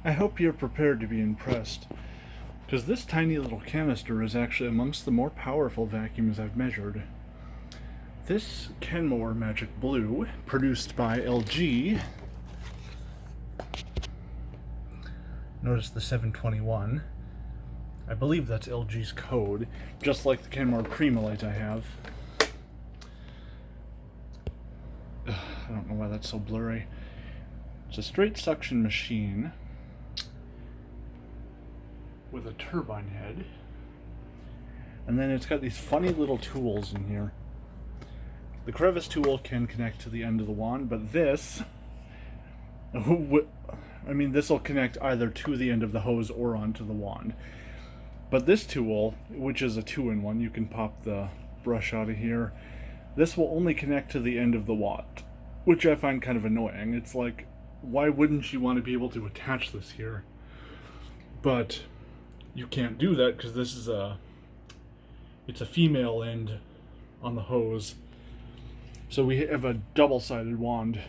I hope you're prepared to be impressed, because this tiny little canister is actually amongst the more powerful vacuums I've measured. This Kenmore Magic Blue, produced by LG, notice the 721, I believe that's LG's code, just like the Kenmore Creamolite I have. I don't know why that's so blurry. It's a straight suction machine with a turbine head, and then it's got these funny little tools in here. The crevice tool can connect to the end of the wand, but this, this will connect either to the end of the hose or onto the wand. But this tool, which is a 2-in-1, you can pop the brush out of here. This will only connect to the end of the wand, which I find kind of annoying. It's like, why wouldn't you want to be able to attach this here? But you can't do that because this is it's a female end on the hose. So we have a double-sided wand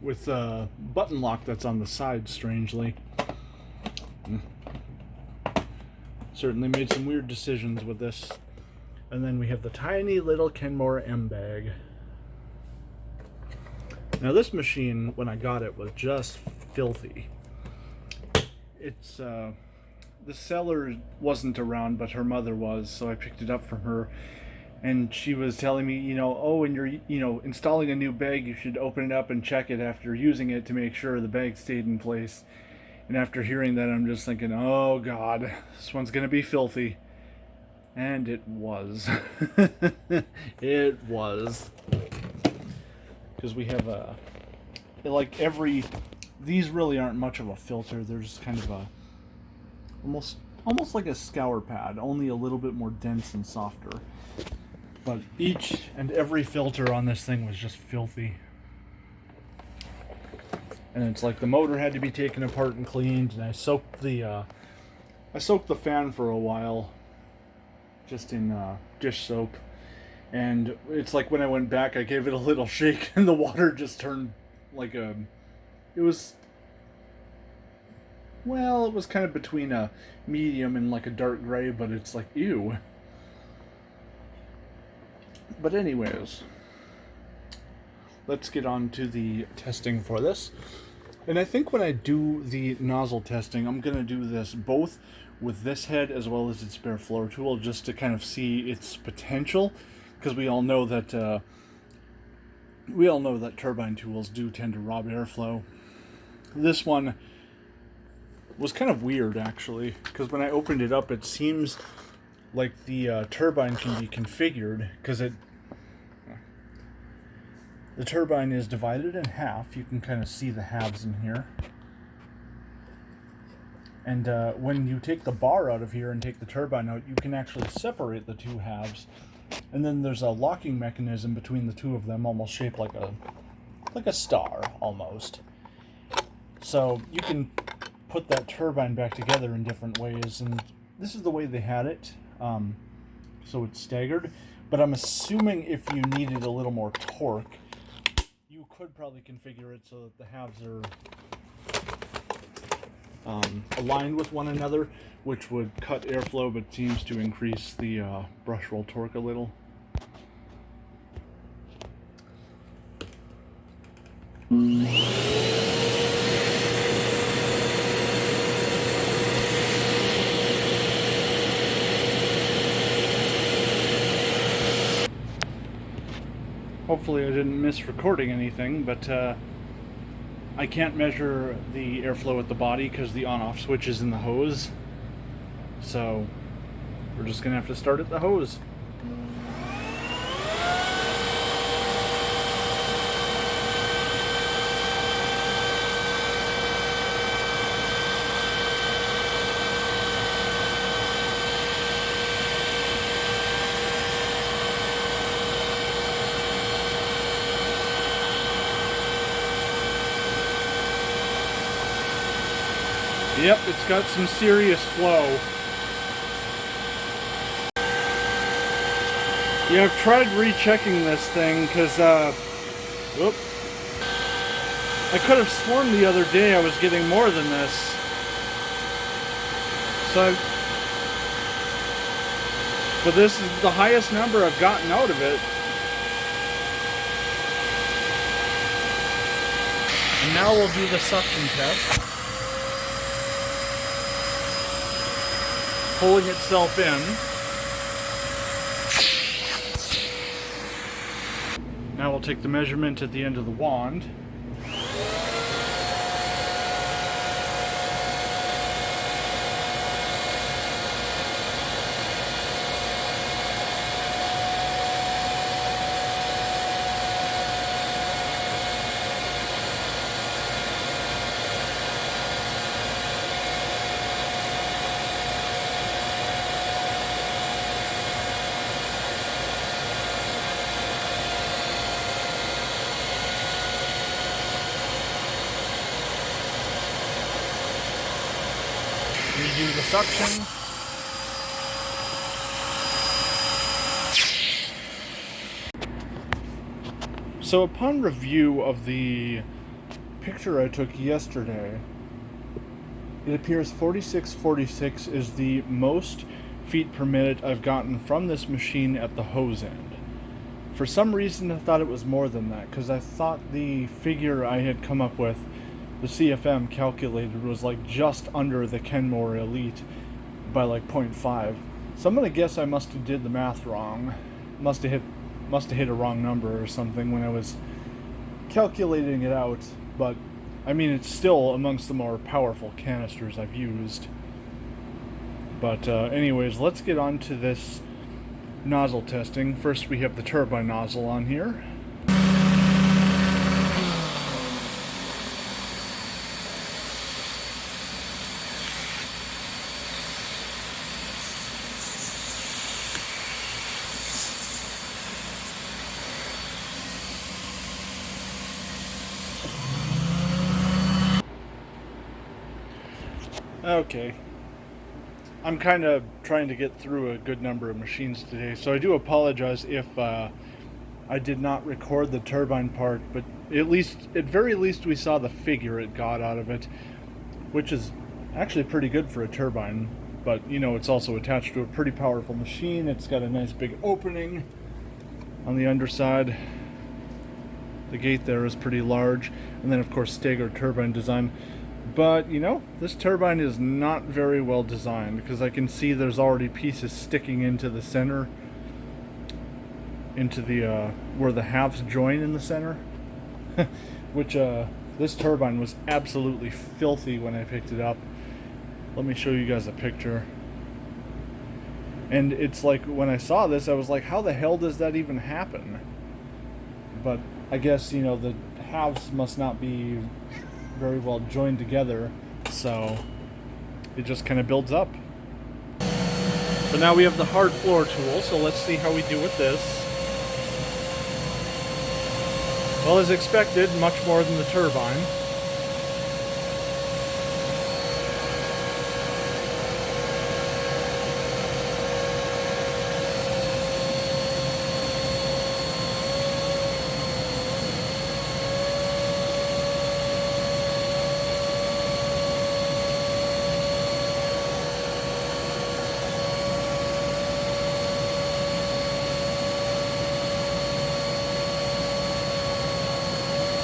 with a button lock that's on the side, strangely. Certainly made some weird decisions with this. And then we have the tiny little Kenmore M bag. Now this machine, when I got it, was just filthy. It's the seller wasn't around, but her mother was, so I picked it up from her. And she was telling me, when you're, installing a new bag, you should open it up and check it after using it to make sure the bag stayed in place. And after hearing that, I'm just thinking, oh God, this one's going to be filthy. And it was. It was. Because we have these really aren't much of a filter. They're just kind of almost like a scour pad, only a little bit more dense and softer. But each and every filter on this thing was just filthy. And it's like the motor had to be taken apart and cleaned, and I soaked the fan for a while, just in dish soap. And it's like when I went back, I gave it a little shake, and the water just turned like it was kind of between a medium and like a dark gray, but it's like, ew. But anyways, let's get on to the testing for this. And I think when I do the nozzle testing, I'm going to do this both with this head as well as its spare floor tool, just to kind of see its potential, because we all know that turbine tools do tend to rob airflow. This one was kind of weird, actually, because when I opened it up, it seems like the turbine can be configured, because the turbine is divided in half. You can kind of see the halves in here. And when you take the bar out of here and take the turbine out, you can actually separate the two halves. And then there's a locking mechanism between the two of them, almost shaped like a star, almost. So you can put that turbine back together in different ways. And this is the way they had it. So it's staggered. But I'm assuming if you needed a little more torque, you could probably configure it so that the halves are aligned with one another, which would cut airflow but seems to increase the brush roll torque a little. Hopefully I didn't miss recording anything, but I can't measure the airflow at the body because the on-off switch is in the hose. So we're just going to have to start at the hose. Yep, it's got some serious flow. Yeah, I've tried rechecking this thing because, I could have sworn the other day I was getting more than this. So, but this is the highest number I've gotten out of it. And now we'll do the suction test. Pulling itself in. Now we'll take the measurement at the end of the wand. Redo the suction. So upon review of the picture I took yesterday, it appears 4646 is the most feet per minute I've gotten from this machine at the hose end. For some reason I thought it was more than that, because I thought the figure I had come up with, the CFM calculated, was like just under the Kenmore Elite by like 0.5. So I'm gonna guess I must have did the math wrong. Must have hit a wrong number or something when I was calculating it out. But I mean, it's still amongst the more powerful canisters I've used. But anyways, let's get on to this nozzle testing. First we have the turbine nozzle on here. Okay, I'm kind of trying to get through a good number of machines today, so I do apologize if I did not record the turbine part, but at very least we saw the figure it got out of it, which is actually pretty good for a turbine, but you know, it's also attached to a pretty powerful machine. It's got a nice big opening on the underside. The gate there is pretty large, and then of course staggered turbine design. But, you know, this turbine is not very well designed, because I can see there's already pieces sticking into the center, into the, where the halves join in the center, which, this turbine was absolutely filthy when I picked it up. Let me show you guys a picture. And it's like, when I saw this, I was like, how the hell does that even happen? But I guess, you know, the halves must not be very well joined together, so it just kind of builds up. So now we have the hard floor tool, so let's see how we do with this. Well, as expected, much more than the turbine.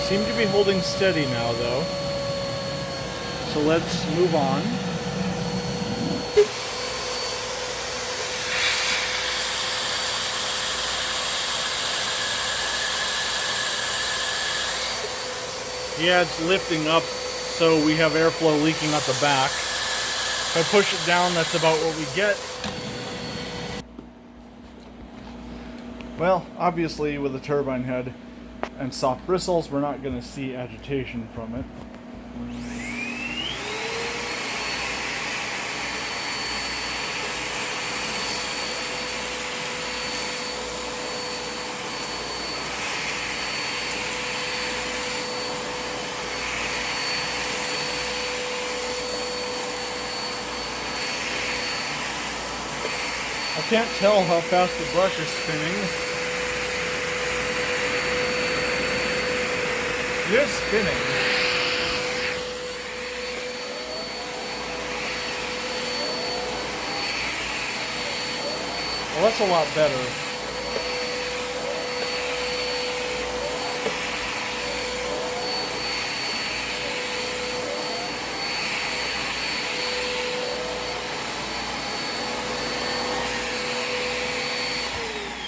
Seem to be holding steady now, though. So let's move on. Yeah, it's lifting up, so we have airflow leaking out the back. If I push it down, that's about what we get. Well, obviously with a turbine head and soft bristles, we're not going to see agitation from it. I can't tell how fast the brush is spinning. It is spinning. Well, that's a lot better.